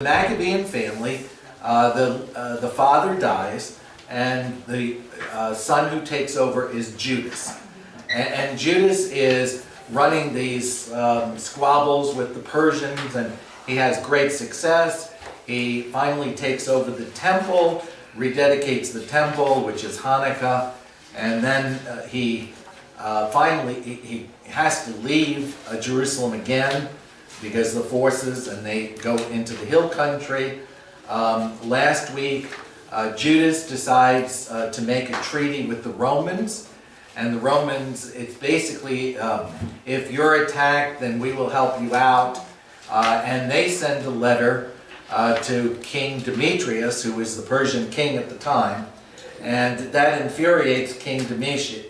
The Maccabean family, the father dies, and the son who takes over is Judas. And Judas is running these squabbles with the Persians, and he has great success. He finally takes over the temple, rededicates the temple, which is Hanukkah, and then he has to leave Jerusalem again because the forces, and they go into the hill country. Last week, Judas decides to make a treaty with the Romans, and the Romans, it's basically, if you're attacked, then we will help you out. And they send a letter to King Demetrius, who was the Persian king at the time, and that infuriates King Demetrius,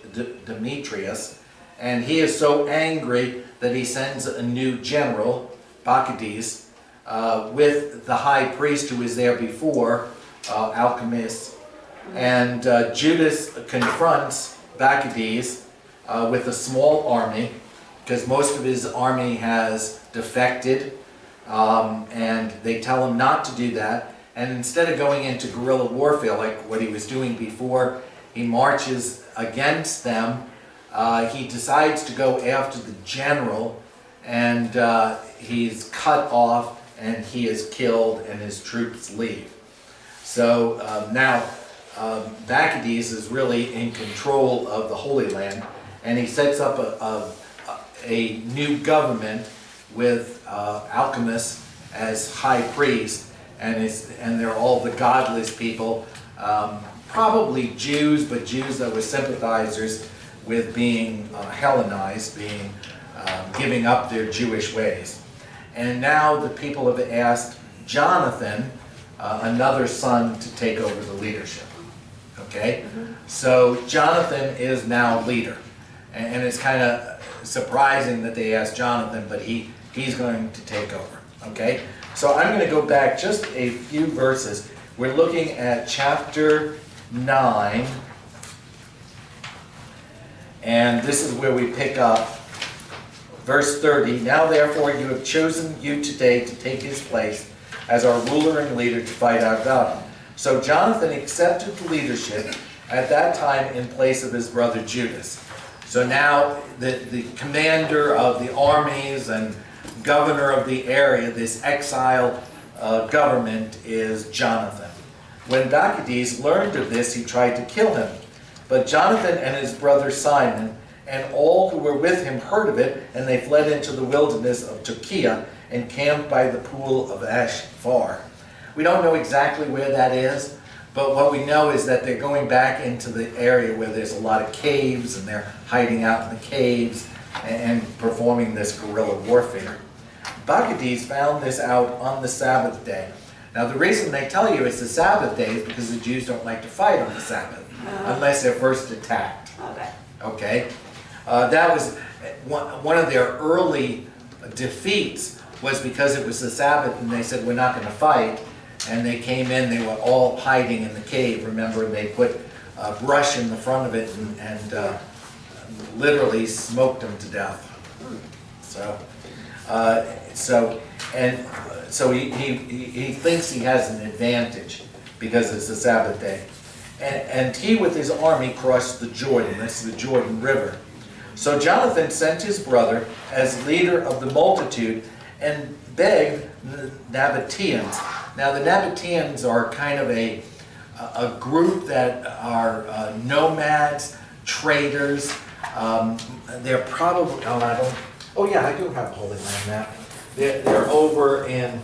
and he is so angry that he sends a new general, Bacchides, with the high priest who was there before, Alchemist, and Judas confronts Bacchides with a small army, because most of his army has defected, and they tell him not to do that, and instead of going into guerrilla warfare like what he was doing before, he marches against them. He decides to go after the general, and he's cut off, and he is killed, and his troops leave. So now Bacchides is really in control of the Holy Land, and he sets up a new government with Alchemists as high priest, and they're all the godless people, probably Jews, but Jews that were sympathizers with being Hellenized, giving up their Jewish ways. And now the people have asked Jonathan, another son, to take over the leadership. Okay? So Jonathan is now leader. And it's kind of surprising that they asked Jonathan, but he's going to take over. Okay? So I'm going to go back just a few verses. We're looking at chapter 9. And this is where we pick up verse 30. Now therefore you have chosen you today to take his place as our ruler and leader to fight our battle. So Jonathan accepted the leadership at that time in place of his brother Judas. So now the commander of the armies and governor of the area, this exile government, is Jonathan. When Bacchides learned of this, he tried to kill him. But Jonathan and his brother Simon and all who were with him heard of it, and they fled into the wilderness of Turkey and camped by the pool of Ashfar. We don't know exactly where that is, but what we know is that they're going back into the area where there's a lot of caves, and they're hiding out in the caves and performing this guerrilla warfare. Bacchides found this out on the Sabbath day. Now the reason they tell you it's the Sabbath day is because the Jews don't like to fight on the Sabbath unless they're first attacked. Okay? That was one of their early defeats, was because it was the Sabbath and they said, we're not going to fight. And they came in, they were all hiding in the cave, remember, and they put brush in the front of it and literally smoked them to death. So he thinks he has an advantage because it's the Sabbath day. And he with his army crossed the Jordan, that's the Jordan River. So Jonathan sent his brother as leader of the multitude and begged the Nabateans. Now the Nabateans are kind of a group that are nomads, traders. They're probably, I do have a Holy Land map. They're over in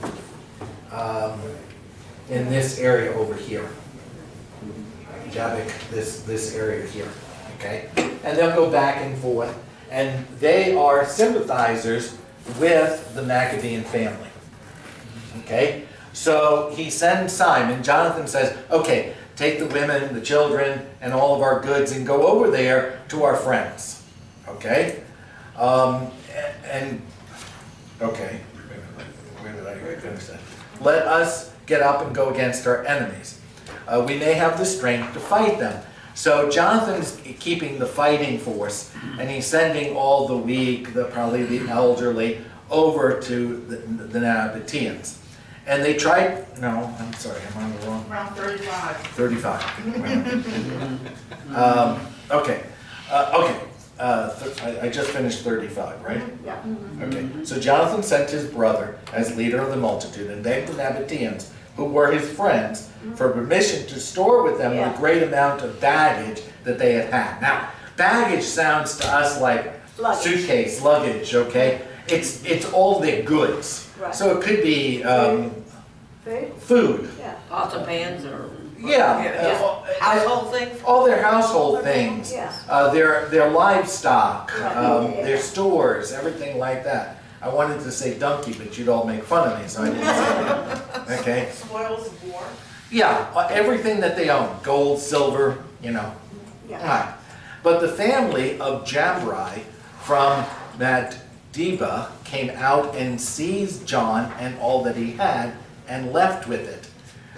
this area over here. Jabbok, this area here. Okay? And they'll go back and forth. And they are sympathizers with the Maccabean family. Okay? So he sends Simon. Jonathan says, okay, take the women, the children, and all of our goods and go over there to our friends. Okay? Okay. Where did I finish that? Let us get up and go against our enemies. We may have the strength to fight them. So Jonathan's keeping the fighting force, and he's sending all the weak, probably the elderly, over to the Nabateans. And they tried, no, I'm sorry, I'm on the wrong. Around 35. 35. Okay, I just finished 35, right? Yeah. Okay, so Jonathan sent his brother as leader of the multitude and begged the Nabateans, who were his friends, for permission to store with them the great amount of baggage that they had had. Now, baggage sounds to us like suitcase, luggage, okay? It's all their goods. Right. So it could be food. Yeah. Pots and pans or? Yeah. Just household things? All their household things, Yeah. their livestock, Right. their stores, everything like that. I wanted to say donkey, but you'd all make fun of me, so I didn't say that. Okay? Spoils of war. Yeah, everything that they own, gold, silver, you know. Yeah. Right. But the family of Jambri from Madeba came out and seized John and all that he had and left with it.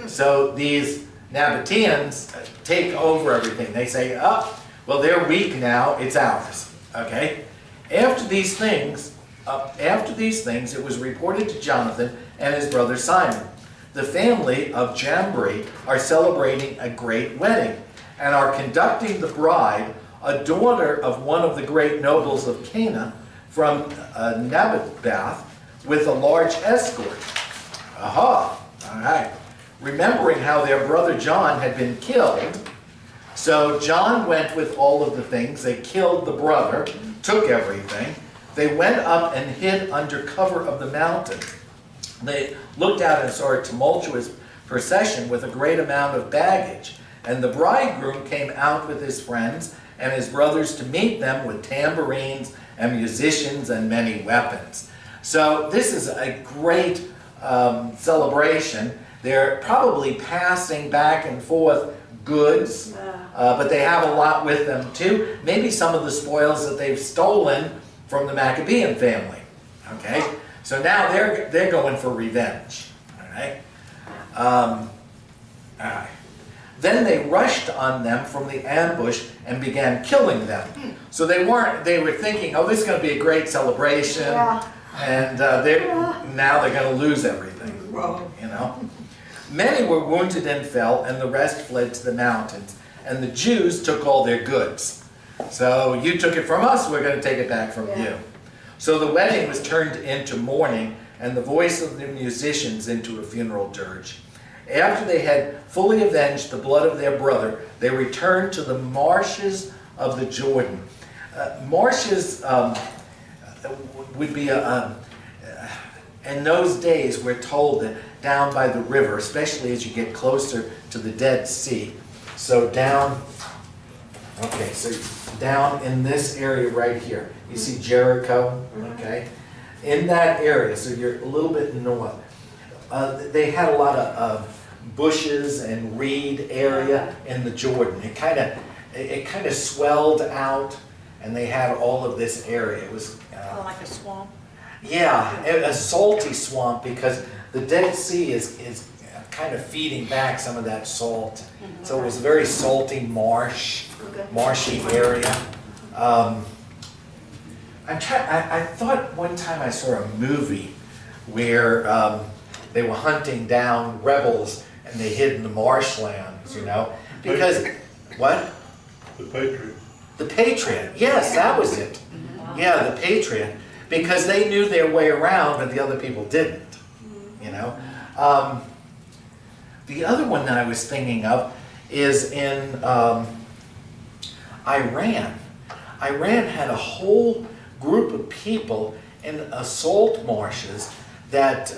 So these Nabateans take over everything. They say, oh, well, they're weak now, it's ours. Okay? After these things, it was reported to Jonathan and his brother Simon. The family of Jambri are celebrating a great wedding and are conducting the bride, a daughter of one of the great nobles of Canaan, from Naboth, with a large escort. Aha, all right. Remembering how their brother John had been killed, so John went with all of the things. They killed the brother, took everything. They went up and hid under cover of the mountain. They looked out and saw a tumultuous procession with a great amount of baggage. And the bridegroom came out with his friends and his brothers to meet them with tambourines and musicians and many weapons. So this is a great celebration. They're probably passing back and forth goods, but they have a lot with them too. Maybe some of the spoils that they've stolen from the Maccabean family. Okay, so now they're going for revenge. All right. All right. Then they rushed on them from the ambush and began killing them. So they were thinking, oh, this is going to be a great celebration, and now they're going to lose everything. You know. Many were wounded and fell, and the rest fled to the mountains. And the Jews took all their goods. So you took it from us, we're going to take it back from you. So the wedding was turned into mourning, and the voice of the musicians into a funeral dirge. After they had fully avenged the blood of their brother, they returned to the marshes of the Jordan. Marshes would be, in those days, we're told that down by the river, especially as you get closer to the Dead Sea. So down in this area right here, you see Jericho, okay? In that area, so you're a little bit north, they had a lot of bushes and reed area in the Jordan. It kind of swelled out, and they had all of this area. It was Like a swamp? yeah, a salty swamp, because the Dead Sea is kind of feeding back some of that salt. So it was a very salty marshy area. I thought one time I saw a movie where they were hunting down rebels and they hid in the marshlands, you know, because, what? The Patriot. The Patriot, yes, that was it. Yeah, the Patriot, because they knew their way around, but the other people didn't, you know. The other one that I was thinking of is in Iran. Iran had a whole group of people in salt marshes that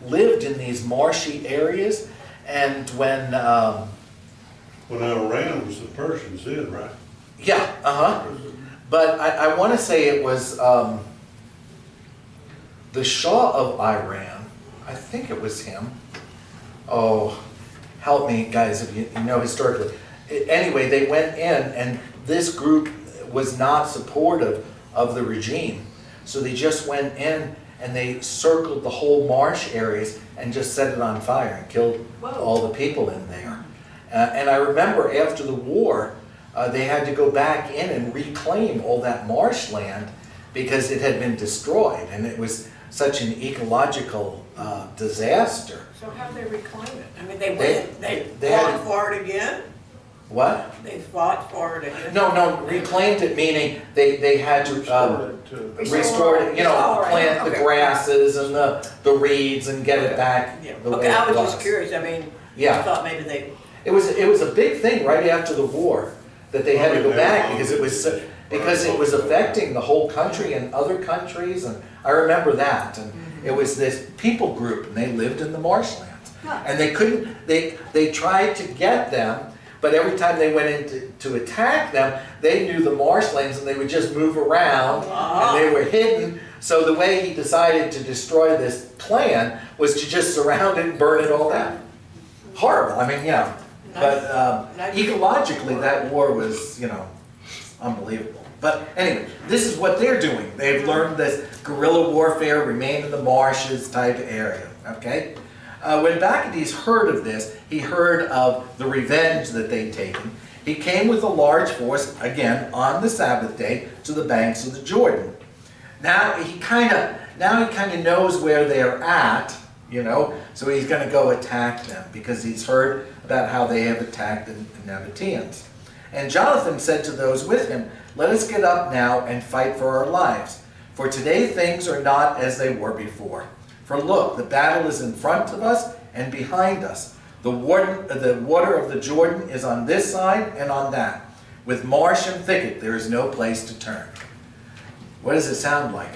lived in these marshy areas, and when Iran was the Persians then, right? yeah, but I want to say it was the Shah of Iran. I think it was him. Oh, help me, guys, if you know historically. Anyway, they went in, and this group was not supportive of the regime. So they just went in and they circled the whole marsh areas and just set it on fire and killed all the people in there. And I remember after the war, they had to go back in and reclaim all that marshland because it had been destroyed, and it was such an ecological disaster. So how'd they reclaim it? I mean, they They fought had- for it again? What? They fought for it again? No, reclaimed it meaning they had to restore it, plant the Okay. grasses and the reeds and get it back Yeah. the way Okay, it I was. was just curious, I mean, I Yeah, thought maybe they, it was a big thing right after the war that they had to go back because it was affecting the whole country and other countries, and I remember that. And it was this people group, and they lived in the marshlands, and they couldn't. They tried to get them. But every time they went in to attack them, they knew the marshlands and they would just move around and they were hidden. So the way he decided to destroy this plan was to just surround it and burn it all down. Horrible, I mean, but ecologically that war was, unbelievable. But anyway, this is what they're doing. They've learned this guerrilla warfare, remain in the marshes type area, okay? When Bacchides heard of this, he heard of the revenge that they'd taken. He came with a large force, again, on the Sabbath day, to the banks of the Jordan. Now he kind of knows where they're at, so he's going to go attack them because he's heard about how they have attacked the Nabateans. And Jonathan said to those with him, "Let us get up now and fight for our lives, for today things are not as they were before. For look, the battle is in front of us and behind us. The water of the Jordan is on this side and on that. With marsh and thicket, there is no place to turn." What does it sound like?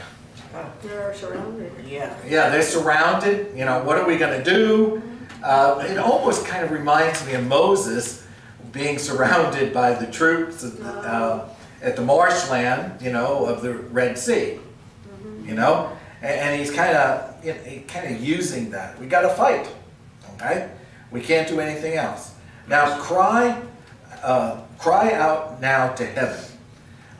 They're surrounded. yeah. Yeah, they're surrounded. What are we going to do? It almost kind of reminds me of Moses being surrounded by the troops at the marshland, of the Red Sea. And he's kind of using that. We got to fight, okay? We can't do anything else. Now cry out now to heaven.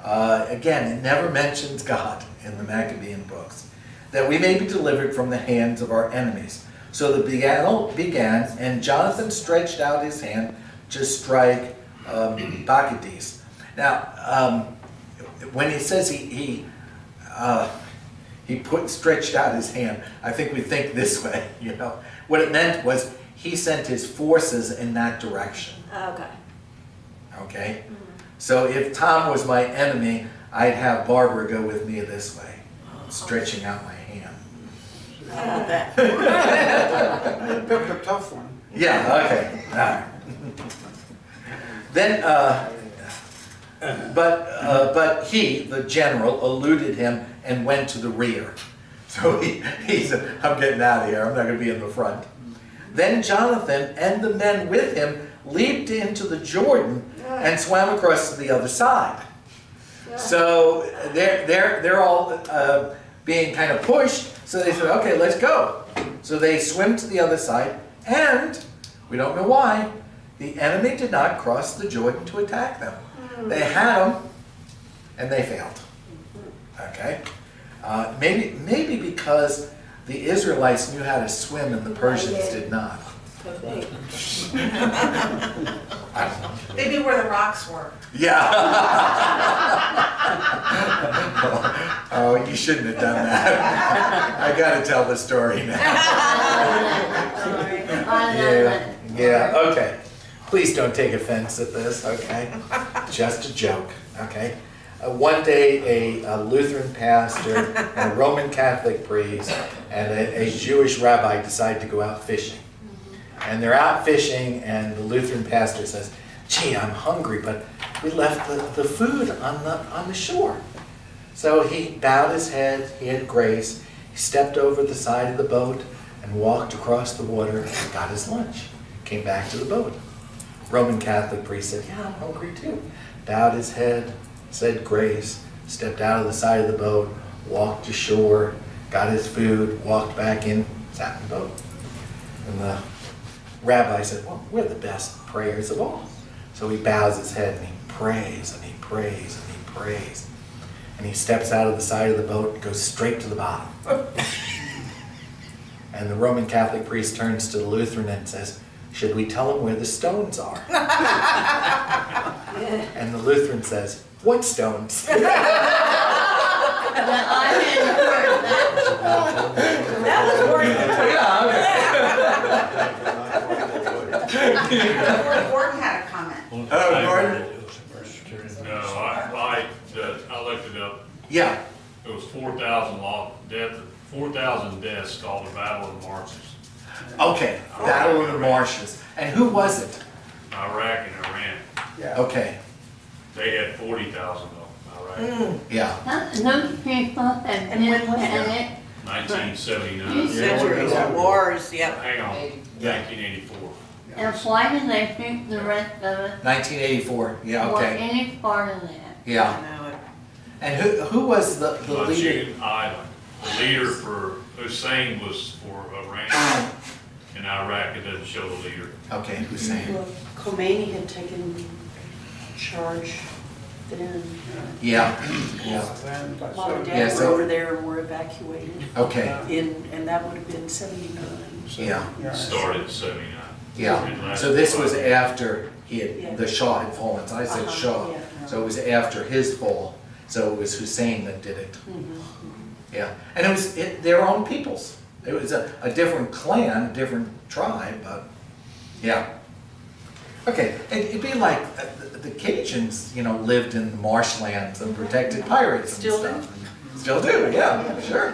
Again, it never mentions God in the Maccabean books, that we may be delivered from the hands of our enemies. So the battle began, and Jonathan stretched out his hand to strike Bacchides. Now, when he says he stretched out his hand, I think we think this way, What it meant was he sent his forces in that direction. Okay. Okay? So if Tom was my enemy, I'd have Barbara go with me this way, stretching out my hand. How about that? You picked a tough one. Yeah, okay. All right. Then, but he, the general, eluded him and went to the rear. So he said, "I'm getting out of here. I'm not going to be in the front." Then Jonathan and the men with him leaped into the Jordan and swam across to the other side. So they're all being kind of pushed. So they said, "Okay, let's go." So they swim to the other side, and we don't know why, the enemy did not cross the Jordan to attack them. They had them, and they failed. Okay, maybe because the Israelites knew how to swim and the Persians did not. They knew where the rocks were. Yeah. Oh, you shouldn't have done that. I got to tell the story now. Yeah, okay. Please don't take offense at this, okay? Just a joke, okay? One day, a Lutheran pastor, and a Roman Catholic priest, and a Jewish rabbi decide to go out fishing. And they're out fishing, and the Lutheran pastor says, "Gee, I'm hungry, but we left the food on the shore." So he bowed his head, he had grace, he stepped over the side of the boat and walked across the water and got his lunch. Came back to the boat. Roman Catholic priest said, "Yeah, I'm hungry too." Bowed his head, said grace, stepped out of the side of the boat, walked ashore, got his food, walked back in, sat in the boat. And the rabbi said, "Well, we're the best prayers of all." So he bows his head and he prays and he prays and he prays. And he steps out of the side of the boat and goes straight to the bottom. And the Roman Catholic priest turns to the Lutheran and says, "Should we tell him where the stones are?" And the Lutheran says, "What stones?" I hadn't heard that. That was worth the time. Gordon had a comment. Gordon? No, I looked it up. Yeah, It was 4,000 deaths called the Battle of the Marshes. okay, Battle of the Marshes. And who was it? Iraq and Iran. Yeah. Okay, They had 40,000 though, Iraq. yeah, Those people have been in it. 1979. Centuries of wars, yep. Hang on, Yeah. 1984. And why did they shoot the rest of us 1984, yeah, for okay, any part of that? yeah. I know it. And who was the leader? Cheating Island. The leader for Hussein was for Iran and Iraq. It doesn't show the leader. Okay, Hussein. Well, Khomeini had taken charge then. Yeah, yeah, A lot of So, Yeah, dads so- over there were evacuated okay, and that would have been 79. yeah, Started in 79. yeah. So this was after he Yeah. had, the Shah had fallen, so I said Uh-huh, Shah. yeah. So it was after his fall, so it was Hussein that did it. Yeah, and it was their own peoples. It was a different clan, a different tribe, but, yeah. Okay, it'd be like the Cajuns, lived in the marshlands and protected pirates and Still do. stuff. Still do, yeah, sure,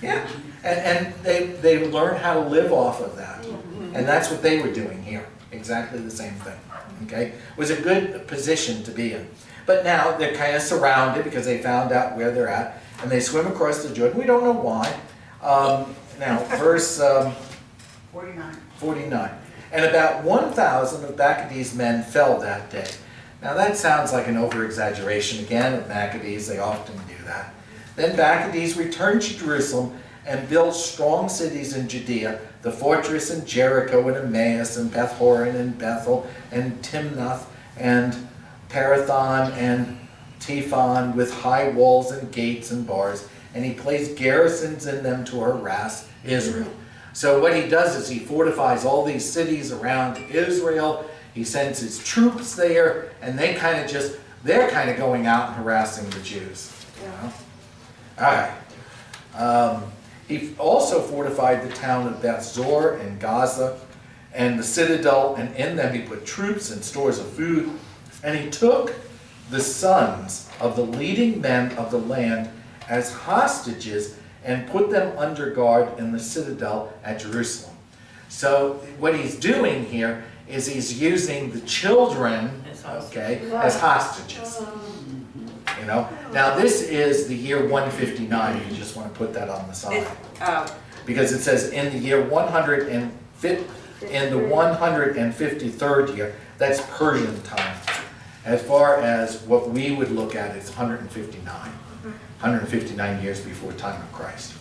yeah. And they learned how to live off of that. And that's what they were doing here, exactly the same thing, okay? It was a good position to be in. But now they're kind of surrounded because they found out where they're at, and they swim across the Jordan. We don't know why. Now, verse 49. 49. And about 1,000 of Bacchides' men fell that day. Now that sounds like an over-exaggeration again of Maccabees. They often do that. Then Bacchides returned to Jerusalem and built strong cities in Judea, the fortress in Jericho and Emmaus and Beth-horon and Bethel and Timnath and Parathon and Tephon with high walls and gates and bars, and he placed garrisons in them to harass Israel. So what he does is he fortifies all these cities around Israel. He sends his troops there, and they're kind of going out and harassing the Jews. All right. He also fortified the town of Bethzor and Gaza and the citadel, and in them he put troops and stores of food. And he took the sons of the leading men of the land as hostages and put them under guard in the citadel at Jerusalem. So what he's doing here is he's using the children, okay, as hostages. Now this is the year 159. You just want to put that on the side. Because it says in the year 153rd year, that's Persian time. As far as what we would look at is 159 years before time of Christ.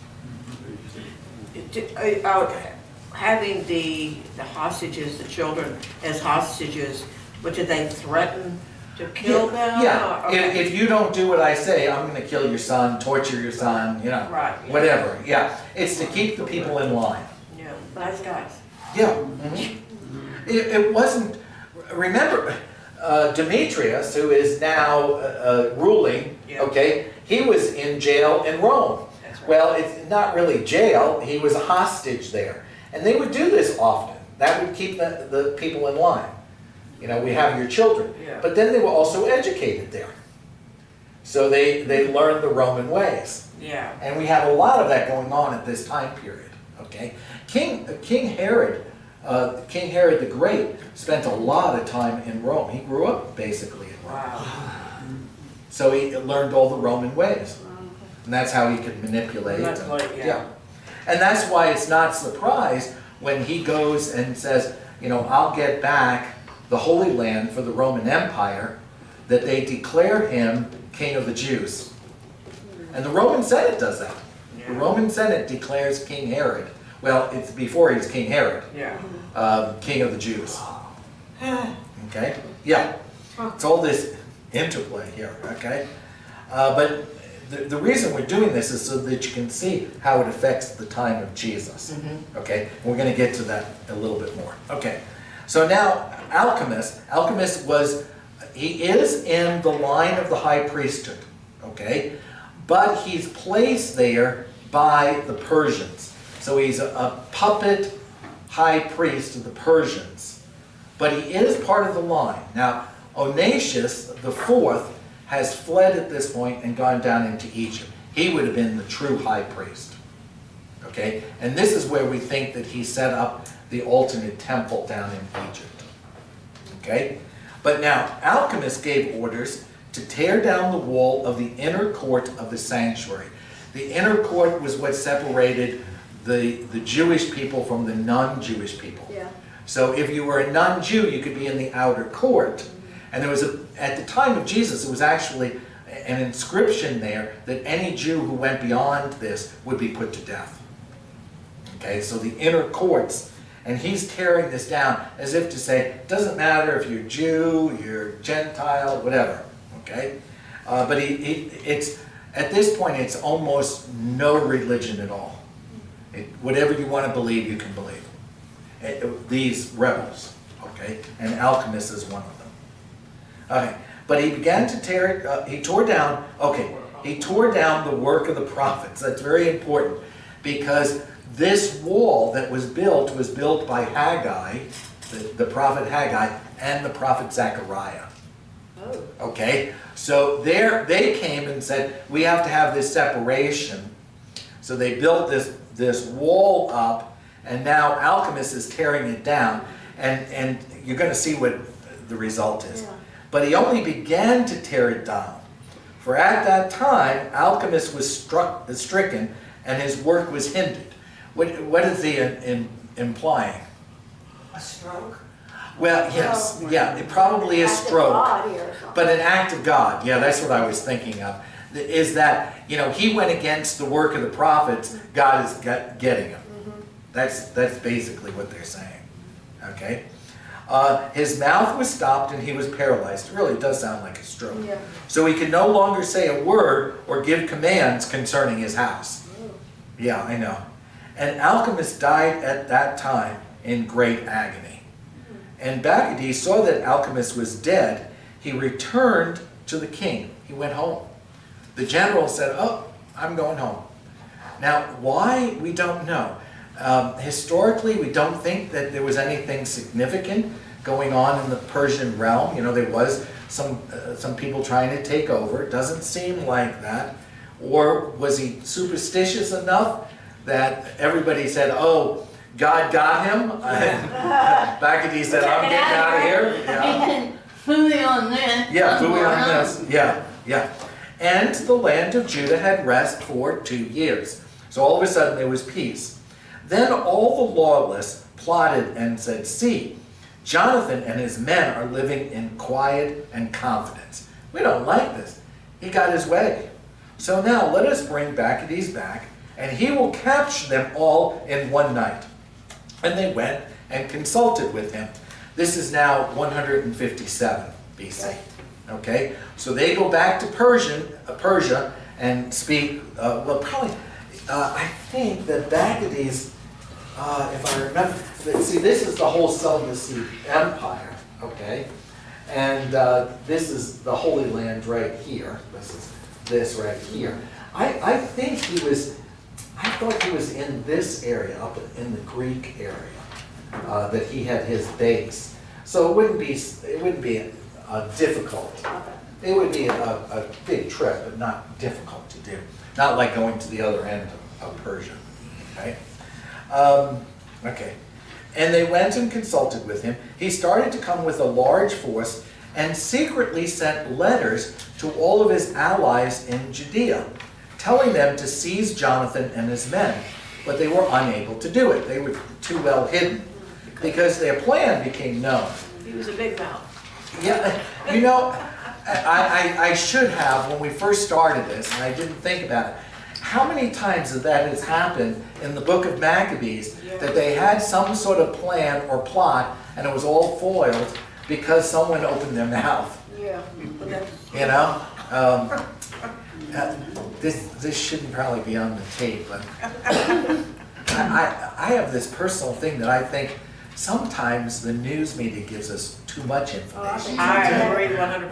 Having the hostages, the children as hostages, but did they threaten to kill them? Yeah, or- okay. if you don't do what I say, I'm going to kill your son, torture your son, Right, yeah. whatever. Yeah, it's to keep the people in line. Yeah, nice guys. Yeah. Mhm. It wasn't, remember, Demetrius, who is now ruling, Yeah. okay, he was in jail in Rome. That's right. Well, it's not really jail, he was a hostage there. And they would do this often. That would keep the people in line. We have your children. Yeah. But then they were also educated there. So they learned the Roman ways. Yeah. And we have a lot of that going on at this time period, okay? King Herod the Great spent a lot of time in Rome. He grew up basically in Rome. Wow. So he learned all the Roman ways. And that's how he could manipulate. Yeah. And that's why it's not surprise when he goes and says, I'll get back the Holy Land for the Roman Empire, that they declare him King of the Jews. And the Roman Senate does that. The Roman Senate declares King Herod. Well, it's before he's King Herod. Yeah. King of the Jews. Okay? Yeah. It's all this interplay here, okay? But the reason we're doing this is so that you can see how it affects the time of Jesus. Okay? We're going to get to that a little bit more. Okay. So now, Alchemist he is in the line of the high priesthood. Okay? But he's placed there by the Persians. So he's a puppet high priest of the Persians, but he is part of the line. Now, Onesius the fourth has fled at this point and gone down into Egypt. He would have been the true high priest. Okay, and this is where we think that he set up the alternate temple down in Egypt. Okay, but now Alchemists gave orders to tear down the wall of the inner court of the sanctuary. The inner court was what separated the Jewish people from the non-Jewish people. Yeah. So if you were a non-Jew, you could be in the outer court. And there was at the time of Jesus, it was actually an inscription there that any Jew who went beyond this would be put to death. Okay, so the inner courts, and he's tearing this down as if to say, it doesn't matter if you're Jew, you're Gentile, whatever. Okay, but it's at this point it's almost no religion at all. Whatever you want to believe, you can believe. These rebels, okay, and Alchemist is one of them. Okay, but he began to tear. He tore down. Okay, he tore down the work of the prophets. That's very important because this wall that was built by Haggai, the prophet Haggai, and the prophet Zechariah. Okay, so they came and said, we have to have this separation. So they built this wall up, and now Alchemist is tearing it down, and you're going to see what the result is. Yeah. But he only began to tear it down, for at that time Alchemist was stricken, and his work was hindered. What is he implying? A stroke? Well, yes, yeah, it probably is stroke, but an act of God. Yeah, that's what I was thinking of. Is that, he went against the work of the prophets, God is getting him. That's basically what they're saying. Okay? His mouth was stopped and he was paralyzed. It really does sound like a stroke. Yeah. So he could no longer say a word or give commands concerning his house. Yeah, I know. And Alchemist died at that time in great agony. And Bacchides saw that Alchemist was dead. He returned to the king. He went home. The general said, oh, I'm going home. Now, why? We don't know. Historically, we don't think that there was anything significant going on in the Persian realm. There was some people trying to take over. It doesn't seem like that. Or was he superstitious enough that everybody said, oh, God got him? And Bacchides said, I'm getting out of here. Yeah. Fooey on this. Yeah, fooey on this. Yeah. And the land of Judah had rest for 2 years. So all of a sudden there was peace. Then all the lawless plotted and said, see, Jonathan and his men are living in quiet and confidence. We don't like this. He got his way. So now let us bring Bacchides back, and he will capture them all in one night. And they went and consulted with him. This is now 157 BC. Okay, so they go back to Persia and speak. I think that Bacchides, if I remember, see, this is the whole Seleucid Empire. Okay, and this is the Holy Land right here. This is this right here. I think he was. I thought he was in this area, up in the Greek area, that he had his base. So it wouldn't be difficult. It would be a big trip, but not difficult to do. Not like going to the other end of Persia. Okay. Okay. And they went and consulted with him. He started to come with a large force and secretly sent letters to all of his allies in Judea, telling them to seize Jonathan and his men, but they were unable to do it. They were too well hidden because their plan became known. He was a big mouth. Yeah, I should have when we first started this, and I didn't think about it. How many times that has happened in the book of Maccabees that they had some sort of plan or plot and it was all foiled because someone opened their mouth? Yeah. But that's, This shouldn't probably be on the tape, but I have this personal thing that I think sometimes the news media gives us too much information. I agree 100%.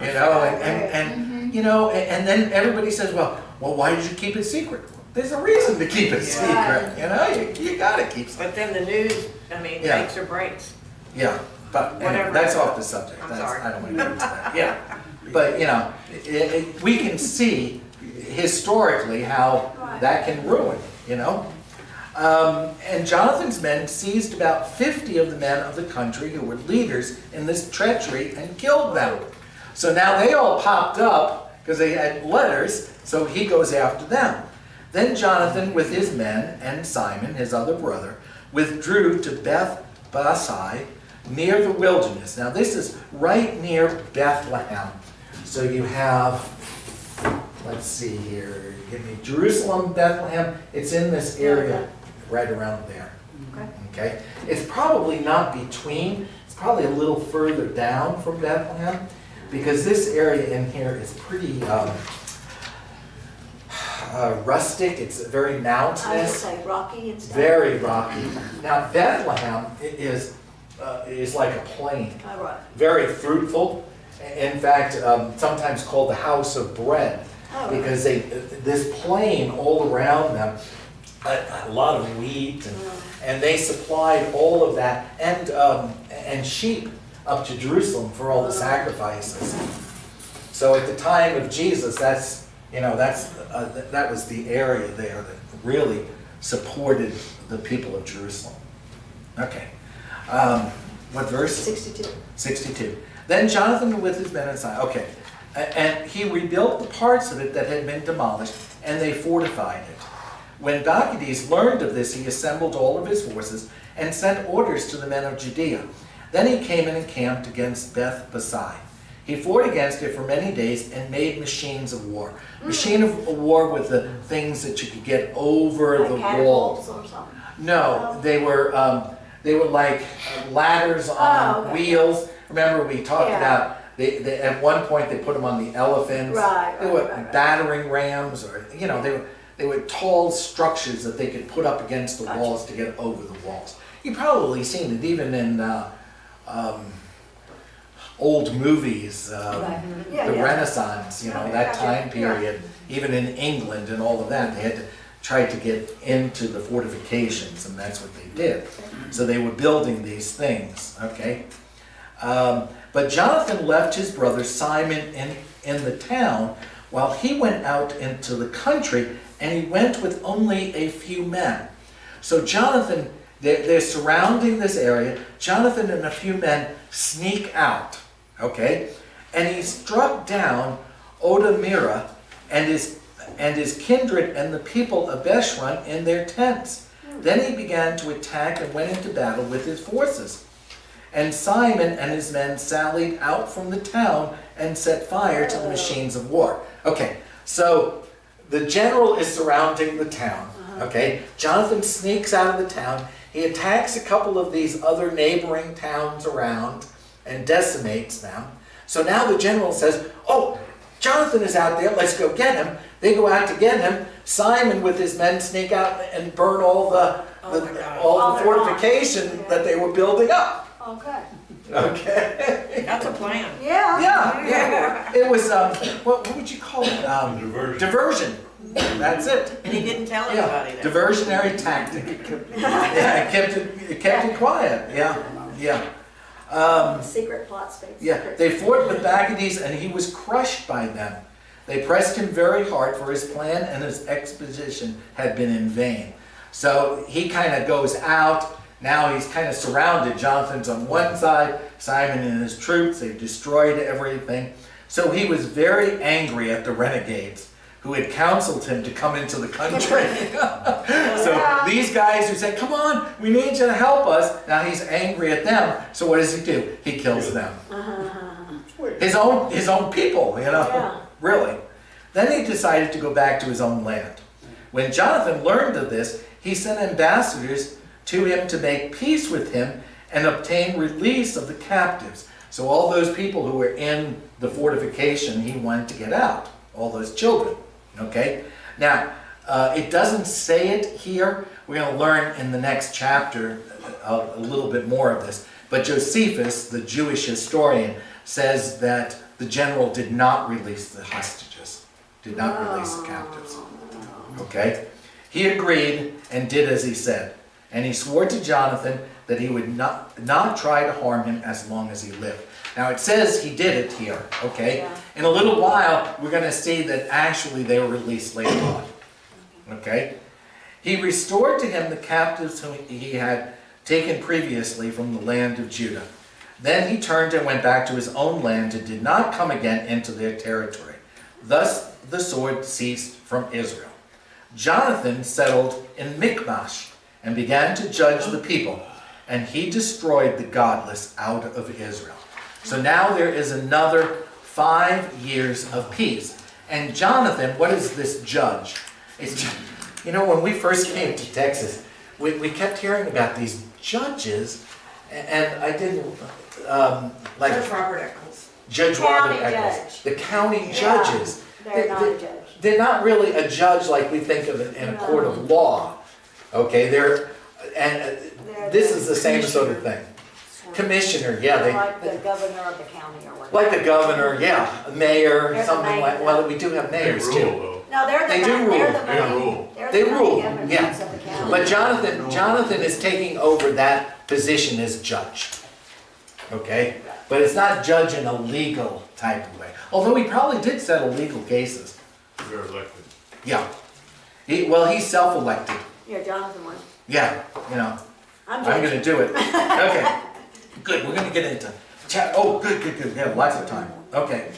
And then everybody says, well, why did you keep it secret? there's a reason to keep it Yeah. secret, you know, you gotta keep it. But then the news, I mean, Yeah. makes or breaks. Yeah, but anyway, Whatever. that's off the subject. I'm That's- sorry. I don't want to get into that, yeah. But, you know, we can see historically how that can ruin, you know? And Jonathan's men seized about 50 of the men of the country who were leaders in this treachery and killed them. So now they all popped up because they had letters, so he goes after them. Then Jonathan with his men and Simon, his other brother, withdrew to Beth-Basai near the wilderness. Now this is right near Bethlehem. So you have, let's see here, give me Jerusalem, Bethlehem. It's in this area right around there. Okay? It's probably not between, it's probably a little further down from Bethlehem because this area in here is pretty rustic. It's very I would mountainous. say rocky and stuff. Very rocky. Now Bethlehem is like a plain, Oh, right. very fruitful. In fact, sometimes called the house of bread, Oh, right. because this plain all around them, a lot of wheat, and they supplied all of that, and sheep up to Jerusalem for all the sacrifices. So at the time of Jesus, that was the area there that really supported the people of Jerusalem. Okay. What verse? 62. 62. Then Jonathan with his men and Simon, okay. And he rebuilt the parts of it that had been demolished, and they fortified it. When Bauer learned of this, he assembled all of his forces and sent orders to the men of Judea. Then he came and encamped against Beth-Basai. He fought against it for many days and made machines of war. Machine of war with the things that you could get over Like the wall. catapults or something. No, they were like ladders on Oh, okay. wheels. Remember we talked Yeah. about, they at one point they put them on the elephants. Right, They right, were right, right. battering rams, or, you know, they were tall structures that they could put up against the Gotcha. walls to get over the walls. You've probably seen it even in old movies, Right. Yeah, the yeah. Renaissance, you know, Okay, that gotcha. time period, even in England and all of that, they had to try to get into the fortifications, and that's what they did. So they were building these things, okay? But Jonathan left his brother Simon in the town while he went out into the country, and he went with only a few men. So Jonathan, they're surrounding this area. Jonathan and a few men sneak out, okay? And he struck down Odamira and his kindred and the people of Beshran in their tents. Then he began to attack and went into battle with his forces. And Simon and his men sallied out from the town and set fire to the machines of war. Okay, so the general is surrounding the town, okay? Jonathan sneaks out of the town. He attacks a couple of these other neighboring towns around and decimates them. So now the general says, oh, Jonathan is out there, let's go get him. They go out to get him. Simon with his men sneak out and burn all the Oh my God. all the fortification that they were building up. Okay. Okay. That's a plan. Yeah. Yeah. It was what would you call it? Diversion. Diversion. That's it. And he didn't tell Yeah. anybody that. Diversionary tactic. Yeah, it kept it quiet. Yeah. Yeah. Secret plot stays. Yeah, they fought with Bauer, and he was crushed by them. They pressed him very hard, for his plan and his expedition had been in vain. So he kind of goes out. Now he's kind of surrounded. Jonathan's on one side, Simon and his troops, they've destroyed everything. So he was very angry at the renegades who had counseled him to come into the country. So these guys who said, come on, we need you to help us, now he's angry at them. So what does he do? He kills them. His own people, you know, Yeah. really. Then he decided to go back to his own land. When Jonathan learned of this, he sent ambassadors to him to make peace with him and obtain release of the captives. So all those people who were in the fortification, he wanted to get out, all those children, okay? Now, it doesn't say it here. We're going to learn in the next chapter a little bit more of this. But Josephus, the Jewish historian, says that the general did not release the hostages, did not release the captives, okay? He agreed and did as he said. And he swore to Jonathan that he would not try to harm him as long as he lived. Now it says he did it here, okay? Yeah. In a little while, we're going to see that actually they were released later on, okay? He restored to him the captives whom he had taken previously from the land of Judah. Then he turned and went back to his own land and did not come again into their territory. Thus the sword ceased from Israel. Jonathan settled in Michmash and began to judge the people, and he destroyed the godless out of Israel. So now there is another 5 years of peace. And Jonathan, what is this judge? You know, when we first came to Texas, we kept hearing about these judges, and I didn't, like Judge Robert Eccles. Judge Robert County Eccles. judge. The county Yeah. judges. They're not a judge. They're not really a judge like we think of it in a court of law. Okay, this is the same sort of thing. Commissioner, yeah, They're like the governor of the county or whatever. like a governor, yeah, a mayor, They're the something like, mayor. well, we do have They mayors rule too. though. No, they're the, They do they're rule. the They main, rule. they're They the main rule, governors yeah. of the county. But Jonathan is taking over that position as judge. Okay? But it's not judge in a legal type of way. Although he probably did settle legal cases. They're elected. Yeah. He's self-elected. Yeah, Jonathan was. Yeah, you know. I'm I'm judging. gonna do it. Okay. Good, we're gonna get into chat. Oh, good. We have lots of time. Okay.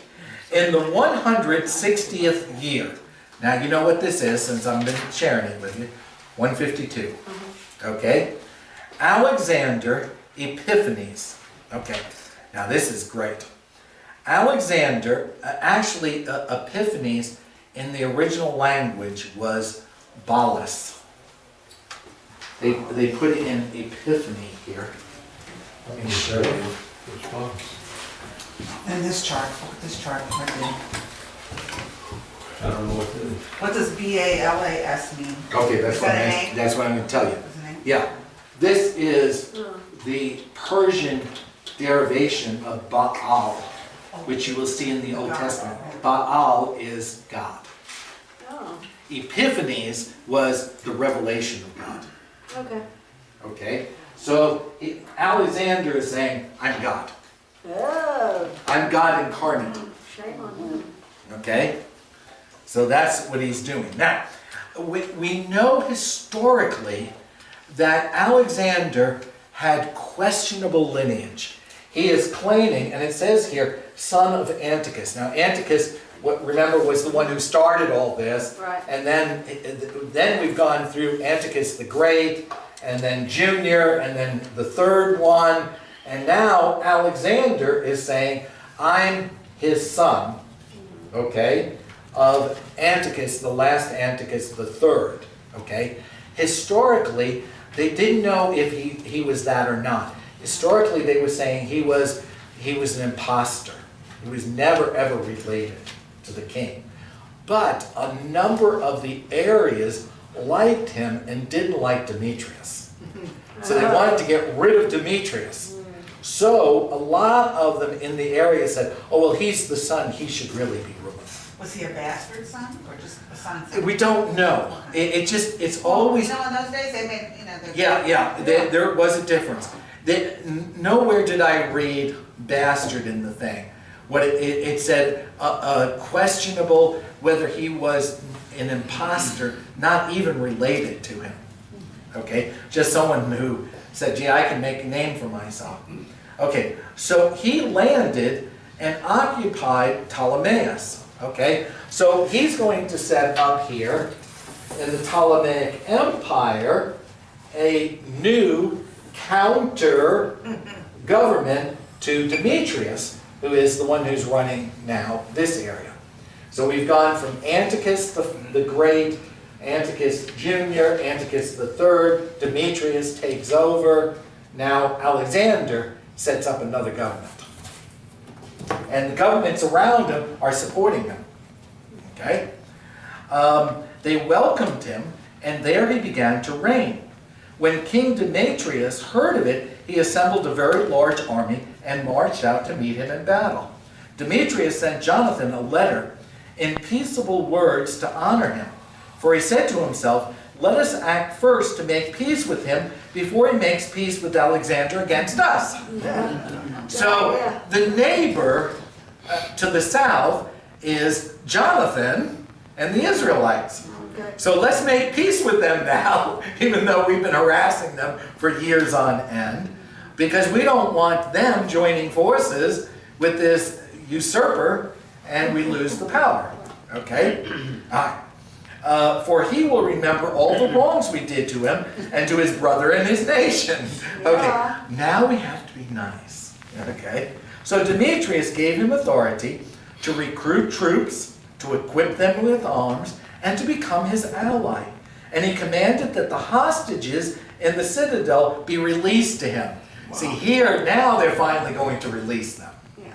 In the 160th year, now you know what this is since I've been sharing it with you, 152. Okay? Alexander Epiphanes. Okay, now this is great. Alexander, Epiphanes in the original language was Balas. They put in Epiphany here. Let me show you. And this chart, look at this chart right there. I don't know what it is. What does BALAS mean? Okay, Is that a name? that's what I'm going to tell you. Is it a name? Yeah, this is the Persian derivation of Baal, which you will see in the Old Testament. Baal is God. Oh, Epiphanes was the revelation of God. okay. Okay, so Alexander is saying, I'm God. Oh, I'm God incarnate. shame on him. Okay? So that's what he's doing. Now, we know historically that Alexander had questionable lineage. He is claiming, and it says here, son of Antiochus. Now, Antiochus, remember, was the one who started all this. Right. And then we've gone through Antiochus the Great, and then Junior, and then the third one. And now Alexander is saying, I'm his son, okay, of Antiochus, the last Antiochus the third, okay? Historically, they didn't know if he was that or not. Historically, they were saying he was an imposter. He was never ever related to the king. But a number of the areas liked him and didn't like Demetrius. So they wanted to get rid of Demetrius. So a lot of them in the area said, oh, well, he's the son, he should really be ruling. Was he a bastard son or just a son? We don't know. It's always, You know, in those days, they made, you know, yeah, there was a difference. Nowhere did I read bastard in the thing. What it said, questionable whether he was an imposter, not even related to him. Okay, just someone who said, gee, I can make a name for myself. Okay, so he landed and occupied Ptolemais. Okay, so he's going to set up here in the Ptolemaic Empire a new counter government to Demetrius, who is the one who's running now this area. So we've gone from Antiochus the Great, Antiochus Junior, Antiochus the Third, Demetrius takes over. Now Alexander sets up another government. And the governments around him are supporting him. Okay? They welcomed him, and there he began to reign. When King Demetrius heard of it, he assembled a very large army and marched out to meet him in battle. Demetrius sent Jonathan a letter in peaceable words to honor him. For he said to himself, let us act first to make peace with him before he makes peace with Alexander against us. So the neighbor to the south is Jonathan and the Israelites. Okay. So let's make peace with them now, even though we've been harassing them for years on end, because we don't want them joining forces with this usurper and we lose the power. Okay? All right. For he will remember all the wrongs we did to him and to his brother and his nation. Okay, Yeah. now we have to be nice. Okay? So Demetrius gave him authority to recruit troops, to equip them with arms, and to become his ally. And he commanded that the hostages in the citadel be released to him. See, here, now they're finally going to release them.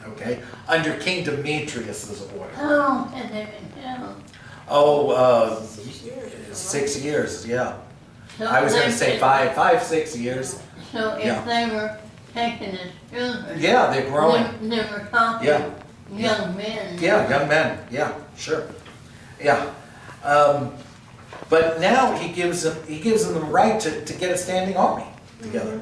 Okay? Under King Demetrius' order. How long had they been held? Oh, 6 years. 6 years, yeah. So I was going to they say could- 5, 6 years. So yeah. if they were taken as children. Yeah, they're growing. They were talking Yeah. young men. Yeah, young men, yeah, sure. Yeah. But now he gives them the right to get a standing army together.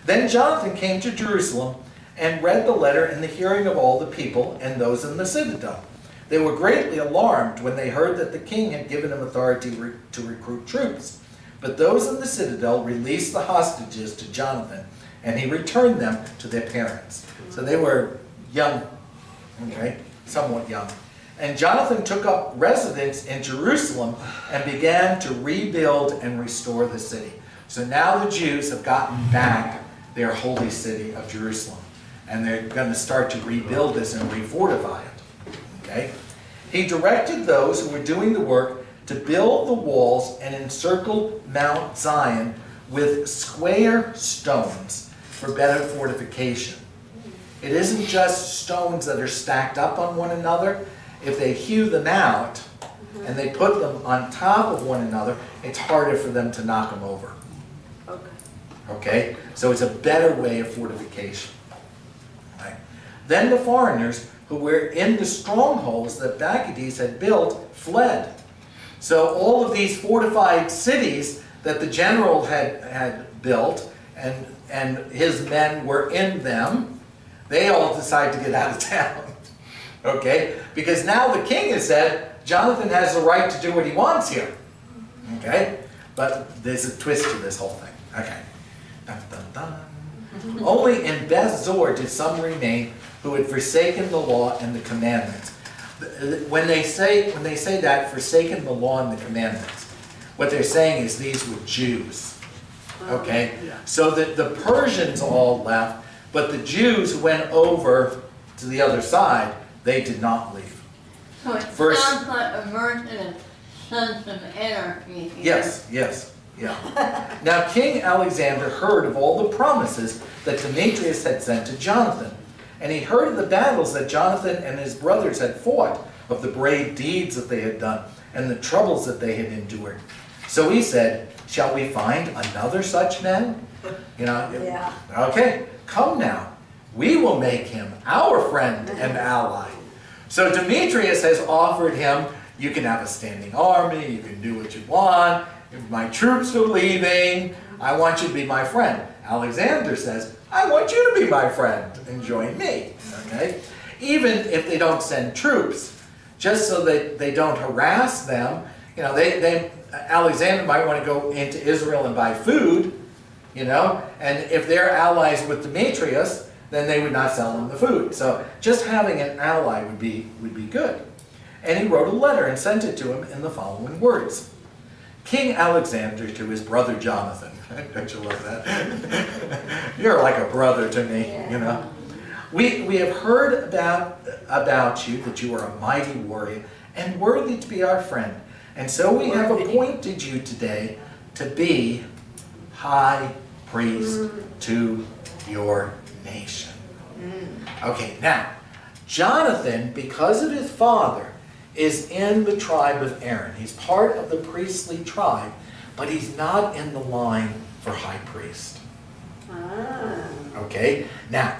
Then Jonathan came to Jerusalem and read the letter in the hearing of all the people and those in the citadel. They were greatly alarmed when they heard that the king had given him authority to recruit troops. But those in the citadel released the hostages to Jonathan, and he returned them to their parents. So they were young, okay, somewhat young. And Jonathan took up residence in Jerusalem and began to rebuild and restore the city. So now the Jews have gotten back their holy city of Jerusalem. And they're going to start to rebuild this and refortify it. Okay? He directed those who were doing the work to build the walls and encircle Mount Zion with square stones for better fortification. It isn't just stones that are stacked up on one another. If they hew them out and they put them on top of one another, it's harder for them to knock them over. Okay. Okay? So it's a better way of fortification. Right? Then the foreigners who were in the strongholds that Bacchides had built fled. So all of these fortified cities that the general had built and his men were in them, they all decided to get out of town. Okay? Because now the king has said, Jonathan has the right to do what he wants here. Okay? But there's a twist to this whole thing. Okay. Dun, dun, dun. Only in Beth Zor did some remain who had forsaken the law and the commandments. When they say that, forsaken the law and the commandments, what they're saying is these were Jews. Okay? So that the Persians all left, but the Jews who went over to the other side, they did not leave. So it First- sounds like a version of Sons of Anarchy. here. Yes, yes, yeah. Now King Alexander heard of all the promises that Demetrius had sent to Jonathan, and he heard of the battles that Jonathan and his brothers had fought, of the brave deeds that they had done, and the troubles that they had endured. So he said, shall we find another such man? You know, Yeah. okay, come now. We will make him our friend and ally. So Demetrius has offered him, you can have a standing army, you can do what you want. If my troops are leaving, I want you to be my friend. Alexander says, I want you to be my friend and join me. Okay? Even if they don't send troops, just so that they don't harass them, you know, Alexander might want to go into Israel and buy food, you know, and if they're allies with Demetrius, then they would not sell them the food. So just having an ally would be good. And he wrote a letter and sent it to him in the following words. King Alexander to his brother Jonathan. Don't you love that? You're like a brother to me, you know. We have heard about you, that you are a mighty warrior and worthy to be our friend. And so we have appointed you today to be high priest to your nation. Okay, now, Jonathan, because of his father, is in the tribe of Aaron. He's part of the priestly tribe, but he's not in the line for high priest. Okay, now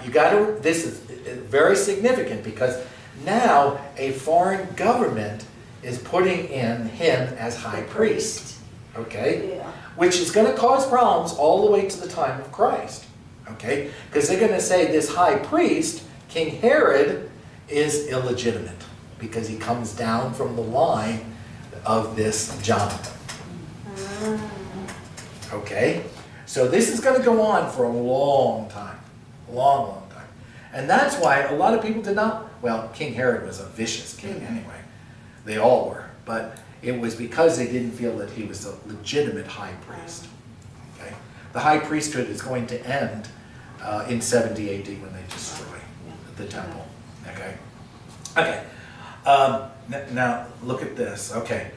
this is very significant because now a foreign government is putting in him as high priest. okay? Yeah. Which is gonna cause problems all the way to the time of Christ, okay? Because they're gonna say this high priest, King Herod, is illegitimate because he comes down from the line of this Jonathan. Okay? So this is gonna go on for a long time, long, long time. And that's why a lot of people did not, well, King Herod was a vicious king anyway. They all were, but it was because they didn't feel that he was a legitimate high priest. Okay? The high priesthood is going to end in 70 AD when they destroy the temple. Okay? Okay. Now, look at this. Okay.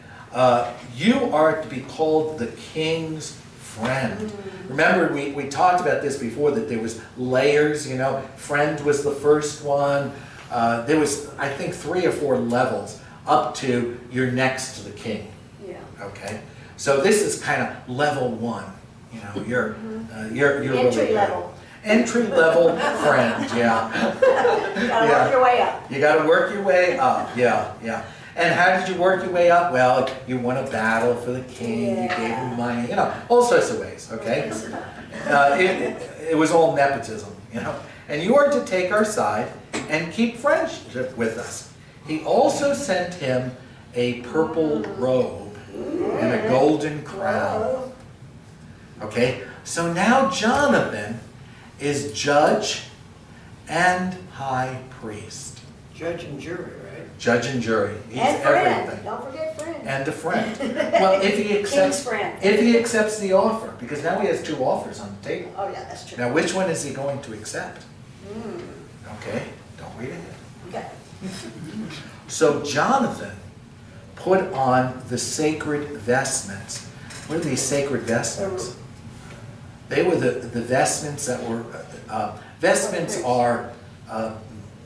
You are to be called the king's friend. Remember, we talked about this before, that there was layers, you know. Friend was the first one. There was, I think, 3 or 4 levels up to you're next to the king. Yeah. Okay? So this is kind of level 1. You know, you're really Entry good. level. Entry level friend, yeah. You gotta Yeah. work your way up. You gotta work your way up, yeah, yeah. And how did you work your way up? Well, you won a battle for the king, you gave him money, you know, all sorts of ways, okay? It was all nepotism, you know. And you are to take our side and keep friendship with us. He also sent him a purple robe and a golden crown. Okay, so now Jonathan is judge and high priest. Judge and jury, right? Judge and jury. He's And friend, everything. don't forget friend. And a friend. Well, if he King's accepts, friend. if he accepts the offer, because now he has 2 offers on the table. Oh, yeah, that's true. Now, which one is he going to accept? Mm, Okay, don't read it. okay. So Jonathan put on the sacred vestments. What are these sacred vestments? They were the vestments that were, vestments are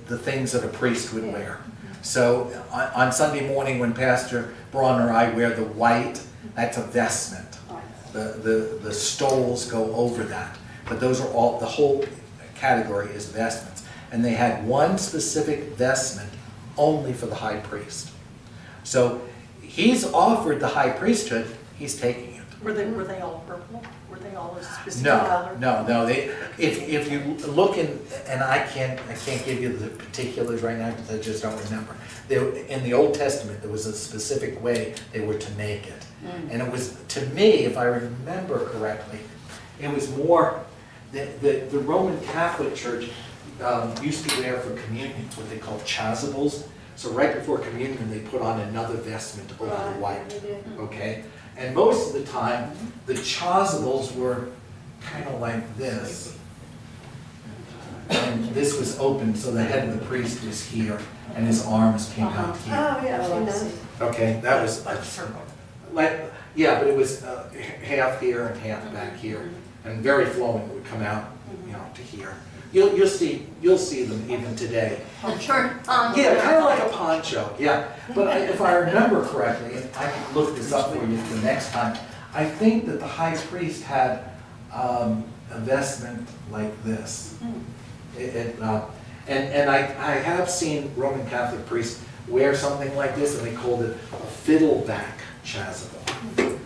the things that a priest would wear. So on Sunday morning when Pastor Braun or I wear the white, that's a vestment. The stoles go over that. But those are all, the whole category is vestments. And they had one specific vestment only for the high priest. So he's offered the high priesthood, he's taking it. Were they all purple? Were they all a specific No, color? no. If you look in, and I can't give you the particulars right now because I just don't remember. In the Old Testament, there was a specific way they were to make it. And it was, to me, if I remember correctly, it was more, the Roman Catholic Church used to wear for communion what they call chasubles. So right before communion, they put on another vestment over the white, okay? And most of the time, the chasubles were kind of like this. And this was open, so the head of the priest was here, and his arms came out here. Oh, yeah, she knows. Okay, that was, like, yeah, but it was half here and half back here, and very flowing, it would come out, you know, to here. You'll see them even today. The church on the. Yeah, kind of like a poncho, yeah. But if I remember correctly, and I can look this up for you the next time, I think that the high priest had a vestment like this. And I have seen Roman Catholic priests wear something like this, and they called it a fiddleback chasuble.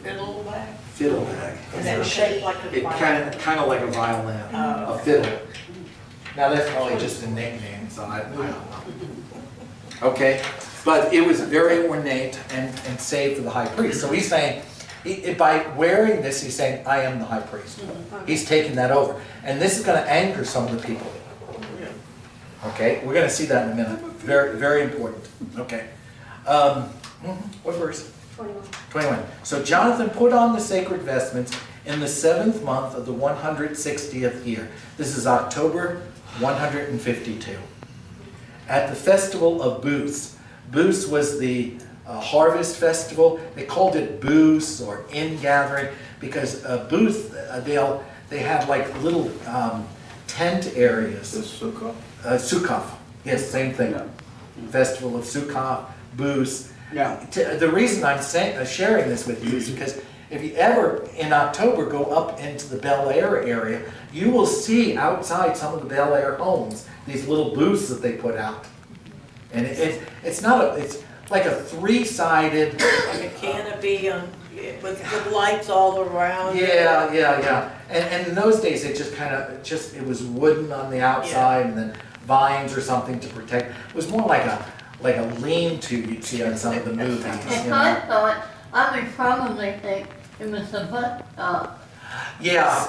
Fiddleback? Fiddleback. Is that shaped like a It kind of like a violin, a fiddle. Now that's probably just a nickname, so I don't know. Okay, but it was very ornate and saved for the high priest. So he's saying, by wearing this, he's saying, I am the high priest. He's taking that over. And this is going to anger some of the people. Okay, we're going to see that in a minute. Very, very important. Okay. What verse? 21. 21. So Jonathan put on the sacred vestments in the 7th month of the 160th year. This is October 152. At the festival of booths. Booths was the harvest festival. They called it booths or ingathering because booth, they have like little tent areas. Sukkot. Yes, same thing. Festival of Sukkot, booths. No. The reason I'm sharing this with you is because if you ever, in October, go up into the Bel Air area, you will see outside some of the Bel Air homes, these little booths that they put out. And it's like a 3-sided, Like a canopy on, with lights all around. Yeah. And in those days, it just it was wooden on the outside and then vines or something to protect. It was more like a lean-to you'd see on some of the movies, If you I know? thought, I would probably think it was a bus stop. Yeah,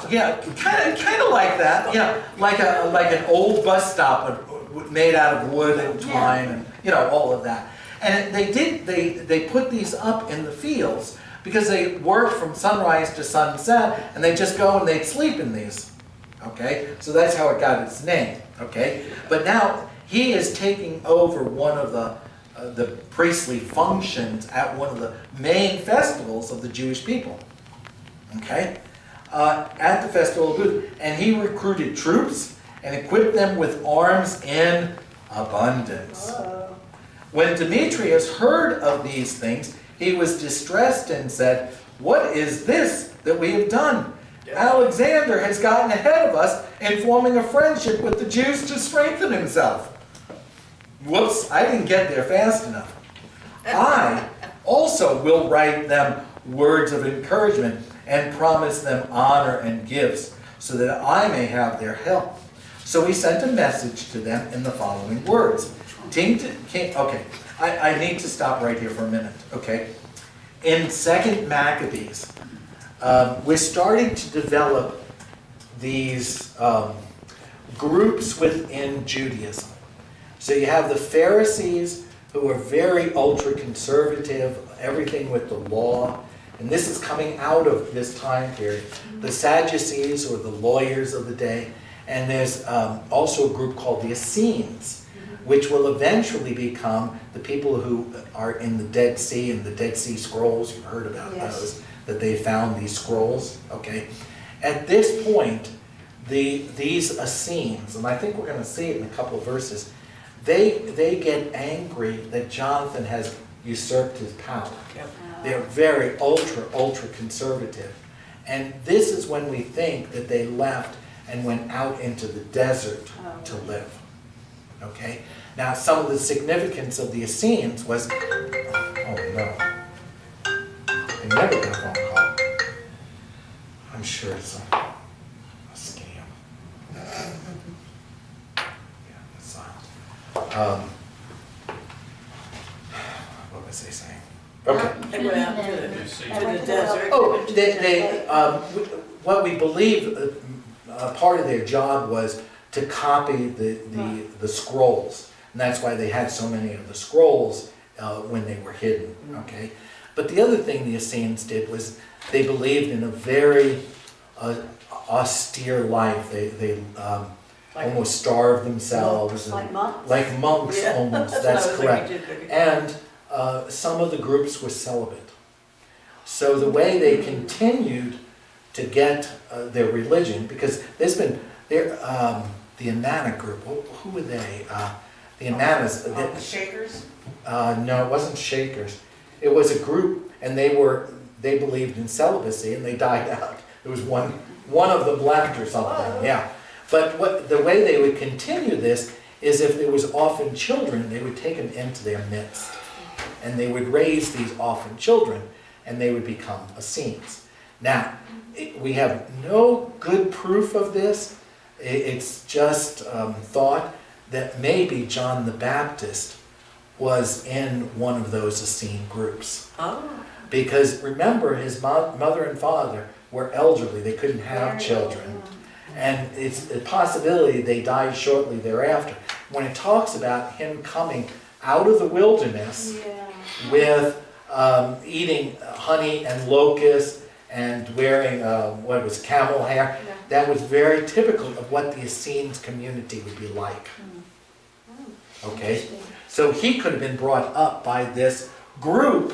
kind of like that, yeah, like an old bus stop made out of wood and twine and, you know, all of that. And they put these up in the fields because they work from sunrise to sunset and they just go and they'd sleep in these, okay? So that's how it got its name, okay? But now he is taking over one of the priestly functions at one of the main festivals of the Jewish people, okay? At the Festival of Booths, and he recruited troops and equipped them with arms in abundance. When Demetrius heard of these things, he was distressed and said, "What is this that we have done? Alexander has gotten ahead of us in forming a friendship with the Jews to strengthen himself." Whoops, I didn't get there fast enough. "I also will write them words of encouragement and promise them honor and gifts, so that I may have their help." So he sent a message to them in the following words. Okay, I need to stop right here for a minute, okay? In 2 Maccabees, we're starting to develop these groups within Judaism. So you have the Pharisees, who are very ultra-conservative, everything with the law. And this is coming out of this time period. The Sadducees, or the lawyers of the day, and there's also a group called the Essenes, which will eventually become the people who are in the Dead Sea and the Dead Sea Scrolls. You've heard about those, that they found these scrolls, okay? At this point, these Essenes, and I think we're going to see it in a couple of verses, they get angry that Jonathan has usurped his power. They're very ultra conservative. And this is when we think that they left and went out into the desert to live. Okay? Now, some of the significance of the Essenes was, oh no, they never got a phone call. I'm sure it's a scam. Yeah, that's silent. What was I saying? Okay. They went out to the desert. Oh, what we believe part of their job was to copy the scrolls. And that's why they had so many of the scrolls when they were hidden, okay? But the other thing the Essenes did was they believed in a very austere life. They almost starved themselves. Like monks? Like monks, Yeah, almost, that's what I that's was correct. thinking. And some of the groups were celibate. So the way they continued to get their religion, because the Inanna group, who were they? The Inannas. The Shakers? No, it wasn't Shakers. It was a group, and they believed in celibacy, and they died out. There was one of them left or something, yeah. But the way they would continue this is if there was orphan children, they would take them into their midst. And they would raise these orphan children, and they would become Essenes. Now, we have no good proof of this. It's just thought that maybe John the Baptist was in one of those Essene groups. Oh. Because remember, his mother and father were elderly. They couldn't have children. And it's a possibility they died shortly thereafter. When it talks about him coming out of the wilderness with eating honey and locusts and wearing camel hair, that was very typical of what the Essenes community would be like. Okay? So he could have been brought up by this group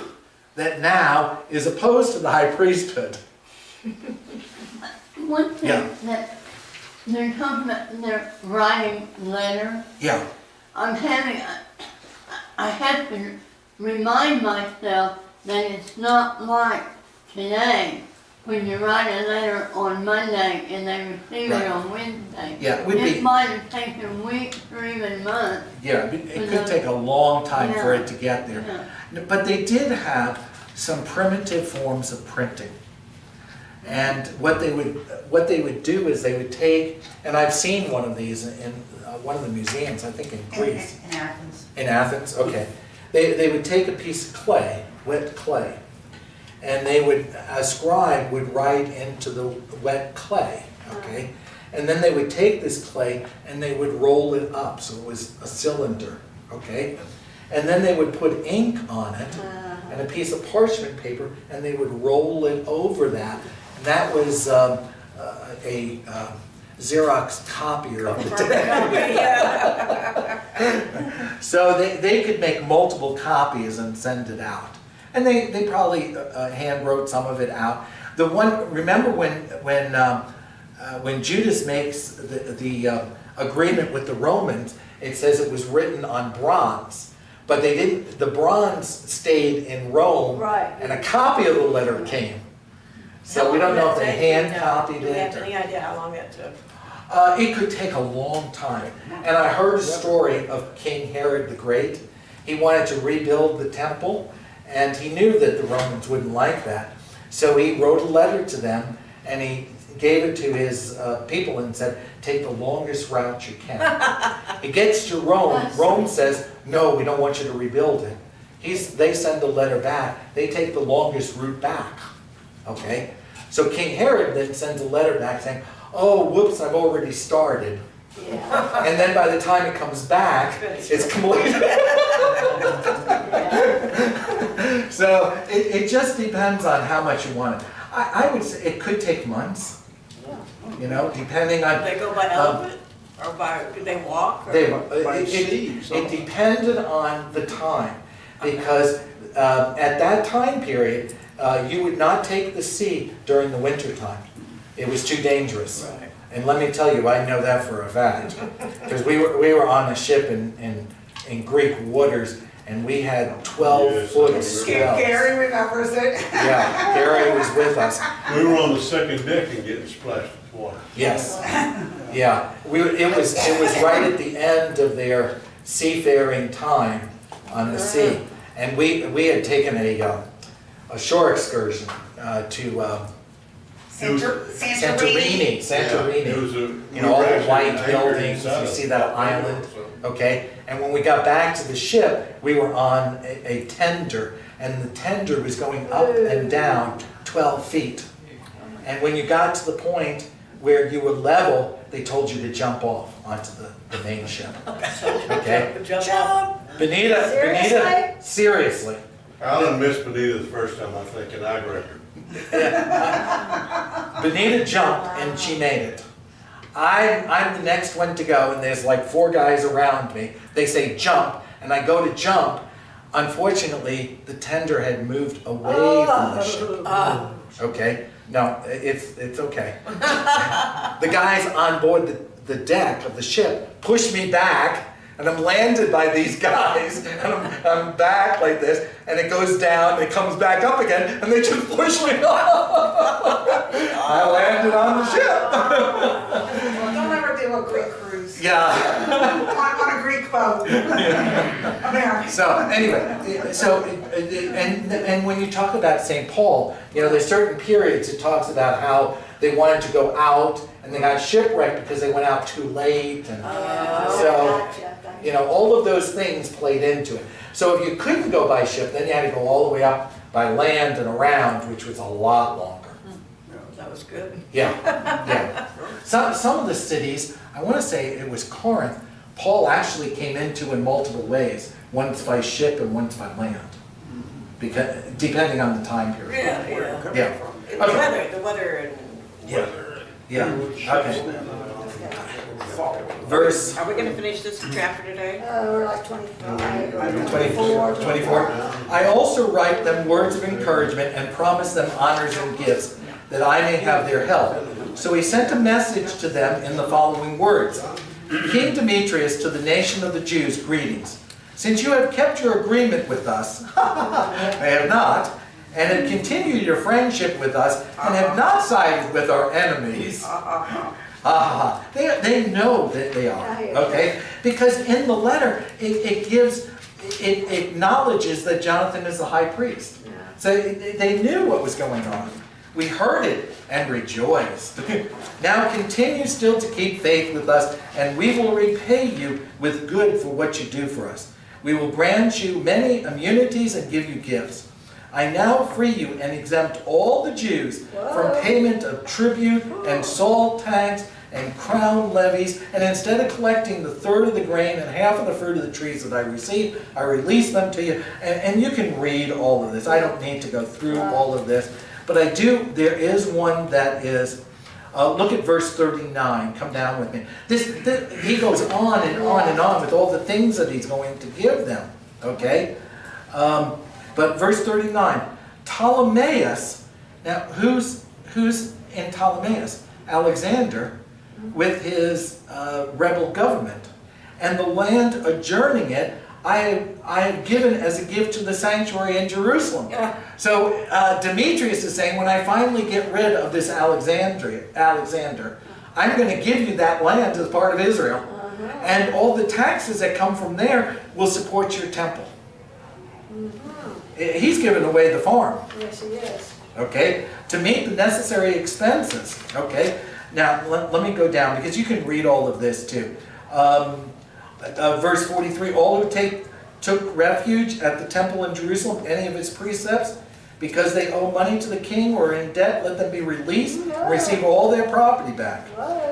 that now is opposed to the high priesthood. One thing that they're talking about, they're writing letters. Yeah. I have to remind myself that it's not like today when you write a letter on Monday and they receive it on Wednesday. Yeah, it would It be, might have taken weeks or even months. yeah, it could take a long time for it to get there. Yeah. But they did have some primitive forms of printing. And what they would do is they would take, and I've seen one of these in one of the museums, I think in Greece. In Athens. In Athens, okay. They would take a piece of clay, wet clay, and they would, a scribe would write into the wet clay, okay? And then they would take this clay and they would roll it up, so it was a cylinder, okay? And then they would put ink on it and a piece of parchment paper, and they would roll it over that. And that was a Xerox copier of the day. So they could make multiple copies and send it out. And they probably hand wrote some of it out. The one, remember when Judas makes the agreement with the Romans, it says it was written on bronze. But they didn't, the bronze stayed in Rome, Right. and a copy of the letter came. So we don't know if they hand copied Do we have it. any idea how long it took? It could take a long time. And I heard a story of King Herod the Great. He wanted to rebuild the temple, and he knew that the Romans wouldn't like that. So he wrote a letter to them, and he gave it to his people and said, take the longest route you can. He gets to Rome. Rome says, no, we don't want you to rebuild it. They send the letter back. They take the longest route back. Okay? So King Herod then sends a letter back saying, oh, whoops, I've already started. Yeah. And then by the time it comes back, it's complete. So it just depends on how much you want it. I would say it could take months, you know, depending on. They go by elephant, or do they walk? Or? It depended on the time, because at that time period, you would not take the sea during the winter time. It was too dangerous. Right. And let me tell you, I know that for a fact, because we were on a ship in Greek waters, and we had 12-foot swells. Gary remembers it. Yeah, Gary was with us. We were on the second deck and getting splashed with water. Yes, yeah. It was right at the end of their seafaring time on the sea, and we had taken a shore excursion to Santorini. It was You know, all the white buildings. You see that island, okay? And when we got back to the ship, we were on a tender, and the tender was going up and down 12 feet. And when you got to the point where you were level, they told you to jump off onto the main ship. Okay? Jump! Benita, seriously. Alan missed Benita the first time, I think, and I grabbed her. Benita jumped and she made it. I'm the next one to go, and there's like 4 guys around me. They say jump, and I go to jump. Unfortunately, the tender had moved away from the ship. Okay? No, it's okay. The guys on board the deck of the ship pushed me back, and I'm landed by these guys, and I'm back like this, and it goes down, and it comes back up again, and they just push me off. I landed on the ship. Don't ever do a Greek cruise. Yeah. On a Greek boat. American. So anyway, and when you talk about St. Paul, you know, there's certain periods it talks about how they wanted to go out, and they got shipwrecked because they went out too late, and so. You know, all of those things played into it. So if you couldn't go by ship, then you had to go all the way up by land and around, which was a lot longer. That was good. Yeah, yeah. Some of the cities, I want to say it was Corinth, Paul actually came into in multiple ways, once by ship and once by land, because depending on the time period. Yeah. Yeah. The weather and. Yeah. Okay. Verse. Are we gonna finish this chapter today? We're like 25. 24. I also write them words of encouragement and promise them honors and gifts, that I may have their help. So he sent a message to them in the following words. King Demetrius, to the nation of the Jews, greetings. Since you have kept your agreement with us, I have not, and have continued your friendship with us, and have not sided with our enemies. They know that they are, okay? Because in the letter, it gives it acknowledges that Jonathan is the high priest. So they knew what was going on. We heard it and rejoiced. Now continue still to keep faith with us, and we will repay you with good for what you do for us. We will grant you many immunities and give you gifts. I now free you and exempt all the Jews from payment of tribute and salt tax and crown levies, and instead of collecting the third of the grain and half of the fruit of the trees that I received, I release them to you. And you can read all of this. I don't need to go through all of this. But I do, there is one that is, look at verse 39, come down with me. He goes on and on and on with all the things that he's going to give them, okay? But verse 39, Ptolemaeus, now who's in Ptolemaeus? Alexander with his rebel government. And the land adjourning it, I have given as a gift to the sanctuary in Jerusalem. So Demetrius is saying, when I finally get rid of this Alexander, I'm going to give you that land as part of Israel. And all the taxes that come from there will support your temple. He's given away the farm. Yes, he is. Okay, to meet the necessary expenses. Okay, now let me go down because you can read all of this too. Verse 43, all who took refuge at the temple in Jerusalem, any of its precepts, because they owe money to the king or are in debt, let them be released and receive all their property back.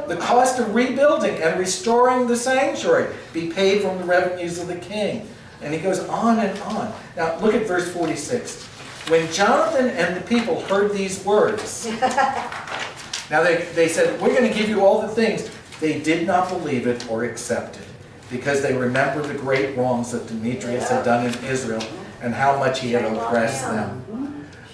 The cost of rebuilding and restoring the sanctuary be paid from the revenues of the king. And he goes on and on. Now look at verse 46. When Jonathan and the people heard these words, now they said, we're going to give you all the things. They did not believe it or accept it, because they remembered the great wrongs that Demetrius had done in Israel and how much he had oppressed them.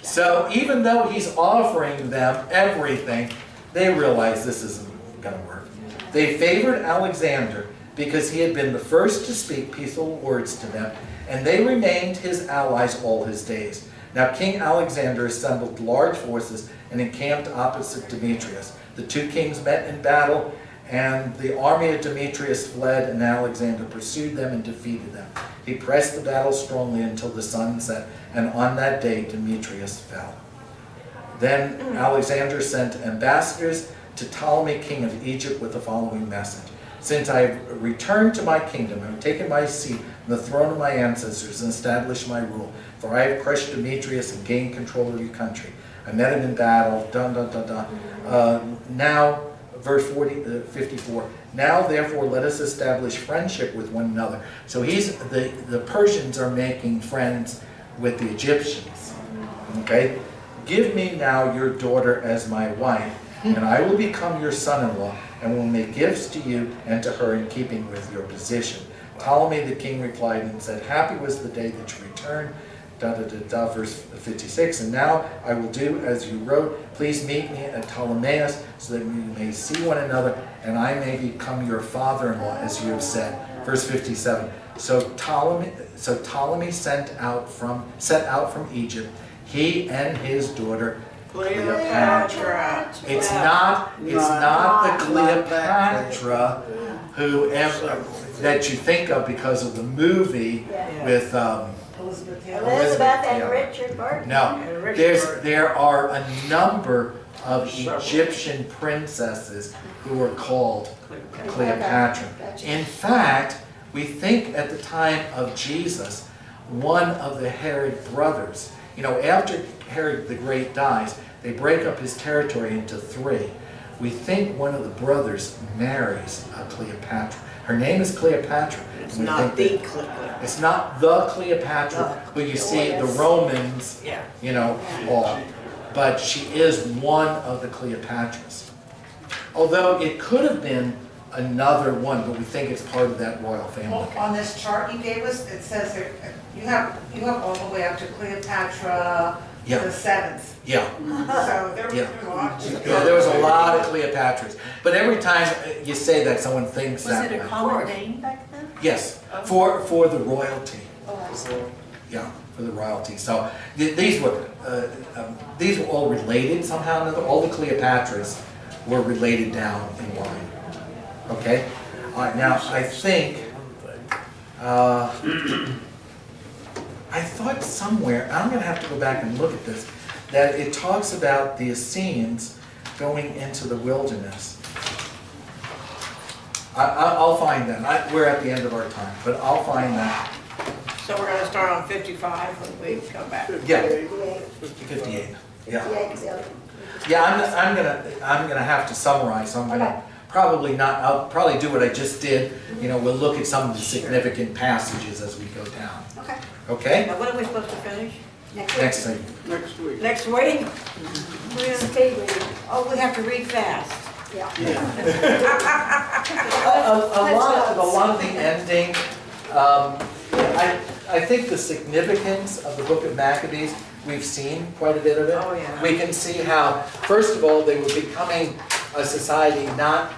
So even though he's offering them everything, they realized this isn't going to work. They favored Alexander because he had been the first to speak peaceful words to them, and they remained his allies all his days. Now King Alexander assembled large forces and encamped opposite Demetrius. The two kings met in battle, and the army of Demetrius fled, and Alexander pursued them and defeated them. He pressed the battle strongly until the sun set, and on that day Demetrius fell. Then Alexander sent ambassadors to Ptolemy, king of Egypt, with the following message. Since I have returned to my kingdom and have taken my seat on the throne of my ancestors and established my rule, for I have crushed Demetrius and gained control of your country. I met him in battle, now, verse 54, now therefore let us establish friendship with one another. So the Persians are making friends with the Egyptians. Okay? Give me now your daughter as my wife, and I will become your son-in-law, and will make gifts to you and to her in keeping with your position. Ptolemy the king replied and said, happy was the day that you returned. Verse 56, and now I will do as you wrote. Please meet me at Ptolemais, so that we may see one another, and I may become your father-in-law, as you have said. Verse 57, so Ptolemy set out from Egypt, he and his daughter Cleopatra. It's not the Cleopatra that you think of because of the movie with Elizabeth and Richard Burton. No, there are a number of Egyptian princesses who were called Cleopatra. In fact, we think at the time of Jesus, one of the Herod brothers, after Herod the Great dies, they break up his territory into three. We think one of the brothers marries a Cleopatra. Her name is Cleopatra. It's not the Cleopatra. It's not the Cleopatra who you see the Romans, all. But she is one of the Cleopatras. Although it could have been another one, but we think it's part of that royal family. Well, on this chart you gave us, it says that you have all the way up to Cleopatra the seventh. Yeah. So there's a lot. Yeah, there was a lot of Cleopatras. But every time you say that, someone thinks Was that it a way. common name back then? Yes, for the royalty. Oh, I see. Yeah, for the royalty. So these were all related somehow or another. All the Cleopatras were related down in line. Okay? All right, now I think I thought somewhere, I'm gonna have to go back and look at this, that it talks about the Essenes going into the wilderness. I'll find that. We're at the end of our time, but I'll find that. So we're gonna start on 55 when we come back. Yeah, 58. 58. Yeah. 58 is the other. Yeah, I'm gonna have to summarize, so I'm gonna Okay. I'll probably do what I just did. You know, we'll look at some of the significant passages as we go down. Okay. Okay? Now, when are we supposed to finish? Next week. Next thing. Next week? Speed reading. Oh, we have to read fast. Yeah. A lot of the ending, I think the significance of the book of Maccabees, we've seen quite a bit of it. Oh, yeah. We can see how, first of all, they were becoming a society not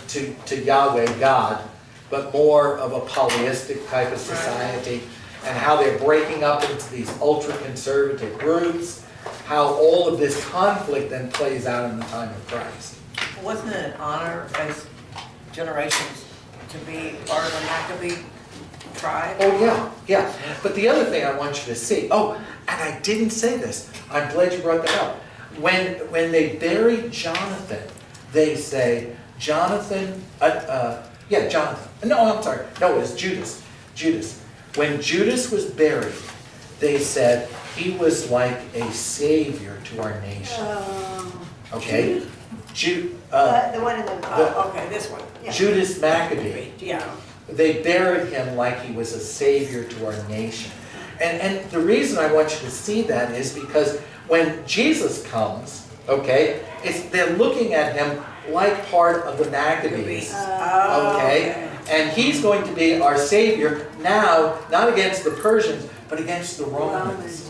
to Yahweh, God, but more of a polyistic type of society, and how they're breaking up into these ultra-conservative groups, how all of this conflict then plays out in the time of Christ. Wasn't it an honor as generations to be part of the Maccabee tribe? Oh, yeah, yeah. But the other thing I want you to see, oh, and I didn't say this, I'm glad you brought that up. When they buried Jonathan, they say, Jonathan, Jonathan. No, I'm sorry. No, it was Judas. Judas. When Judas was buried, they said he was like a savior to our nation. Okay? The one in the, Okay, this one. yeah. Judas Maccabee. Yeah. They buried him like he was a savior to our nation. And the reason I want you to see that is because when Jesus comes, okay, they're looking at him like part of the Maccabees. Okay? And he's going to be our savior now, not against the Persians, but against the Romans.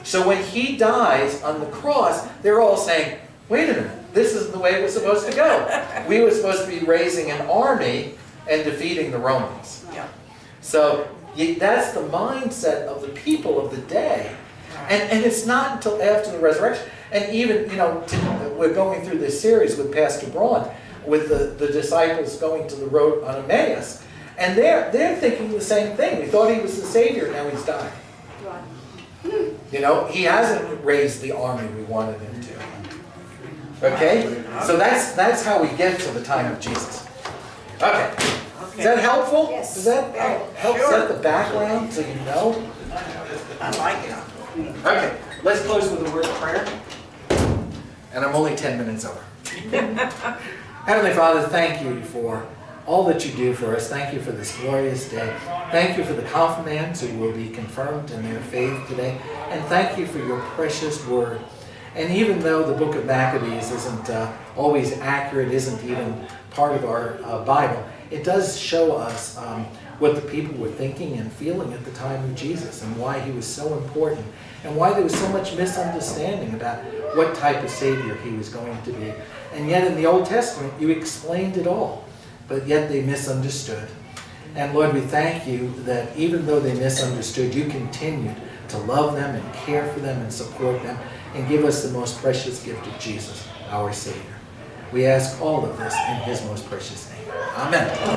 So when he dies on the cross, they're all saying, wait a minute, this isn't the way it was supposed to go. We were supposed to be raising an army and defeating the Romans. Yeah. So that's the mindset of the people of the day. And it's not until after the resurrection. And even, we're going through this series with Pastor Braun, with the disciples going to the road on Emmaus. And they're thinking the same thing. We thought he was the Savior, now he's dying. right. He hasn't raised the army we wanted him to. Okay? So that's how we get to the time of Jesus. Okay. Is that helpful? Yes. Does that help set the background so you know? I like it. Okay, let's close with a word of prayer. And I'm only 10 minutes over. Heavenly Father, thank you for all that you do for us. Thank you for this glorious day. Thank you for the confirmands who will be confirmed in their faith today. And thank you for your precious word. And even though the book of Maccabees isn't always accurate, isn't even part of our Bible, it does show us what the people were thinking and feeling at the time of Jesus and why he was so important and why there was so much misunderstanding about what type of Savior he was going to be. And yet in the Old Testament, you explained it all, but yet they misunderstood. And Lord, we thank you that even though they misunderstood, you continued to love them and care for them and support them and give us the most precious gift of Jesus, our Savior. We ask all of this in his most precious name. Amen.